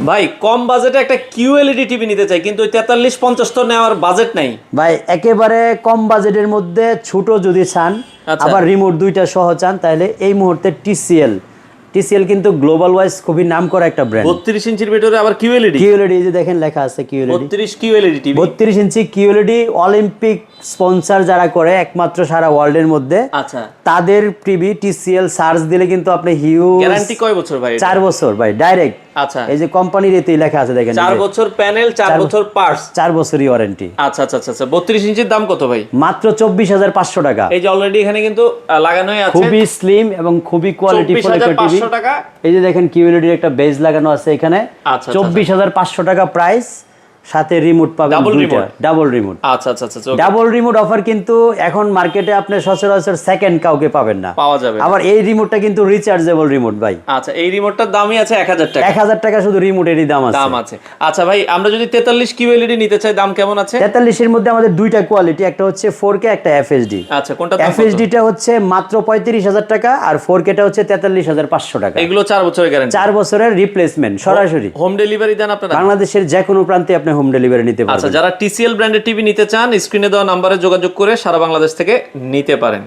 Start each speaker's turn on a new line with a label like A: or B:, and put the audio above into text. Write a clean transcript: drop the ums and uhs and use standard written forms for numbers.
A: ভাই কম বাজেটে একটা কিউএলইডি টিভি নিতে চাই, কিন্তু 43-50 তো নেওয়ার বাজেট নাই
B: ভাই। একেবারে কম বাজেটের মধ্যে ছোট যদি চান,
A: আচ্ছা।
B: আবার রিমোট দুইটা সহ চান, তাহলে এই মুহূর্তে টিসিএল কিন্তু গ্লোবাল ওয়াইজ খুবই নাম করা একটা ব্র্যান্ড।
A: 32 ইঞ্চির ভিতরে আবার কিউএলইডি।
B: কিউএলইডি যে দেখেন লেখা আছে কিউএলইডি,
A: 32 কিউএলইডি টিভি,
B: 32 ইঞ্চি কিউএলইডি। অলিম্পিক স্পন্সর যারা করে একমাত্র সারা ওয়ার্ল্ডের মধ্যে,
A: আচ্ছা।
B: তাদের টিভি টিসিএল সার্চ দিলে কিন্তু আপনি হিউজ।
A: গ্যারান্টি কয় বছর ভাই?
B: 4 বছর ভাই, ডাইরেক্ট।
A: আচ্ছা।
B: এই যে কোম্পানির এতেই লেখা আছে দেখেন,
A: 4 বছর প্যানেল, 4 বছর পার্টস,
B: 4 বছরই ওয়ারেন্টি।
A: আচ্ছা আচ্ছা আচ্ছা। 32 ইঞ্চির দাম কত ভাই?
B: মাত্র 24,500 টাকা।
A: এই যে অলরেডি এখানে কিন্তু লাগানোই আছে,
B: খুবই স্লিম এবং খুবই কোয়ালিটি ফুল একটা টিভি।
A: 24,500 টাকা।
B: এই যে দেখেন কিউএলইডি একটা বেজ লাগানো আছে এখানে।
A: আচ্ছা,
B: 24,500 টাকা প্রাইস, সাথে রিমোট পাবেন দুইটা, ডাবল রিমোট।
A: আচ্ছা আচ্ছা আচ্ছা।
B: ডাবল রিমোট অফার কিন্তু এখন মার্কেটে আপনি সচরাচর সেকেন্ড কাউকে পাবেন না,
A: পাওয়া যাবে।
B: আবার এই রিমোটটা কিন্তু রিচার্জেবল রিমোট ভাই।
A: আচ্ছা, এই রিমোটটার দামই আছে 1000 টাকা।
B: 1000 টাকা শুধু রিমোটেরই দাম আছে।
A: আচ্ছা ভাই, আমরা যদি 43 কিউএলইডি নিতে চাই, দাম কেমন আছে?
B: 43 এর মধ্যে আমাদের দুইটা কোয়ালিটি, একটা হচ্ছে 4K, একটা এফএসডি।
A: আচ্ছা, কোনটা দাম?
B: এফএসডি টা হচ্ছে মাত্র 35,000 টাকা, আর 4K টা হচ্ছে 43,500 টাকা।
A: এগুলো 4 বছরের গ্যারান্টি,
B: 4 বছরের রিপ্লেসমেন্ট সরাসরি।
A: হোম ডেলিভারি দেন আপনারা?
B: বাংলাদেশের যে কোনো প্রান্তে আপনি হোম ডেলিভারি নিতে পারবেন।
A: আচ্ছা, যারা টিসিএল ব্র্যান্ডের টিভি নিতে চান, স্ক্রিনে দেওয়া নম্বরে যোগাযোগ করে সারা বাংলাদেশ থেকে নিতে পারেন।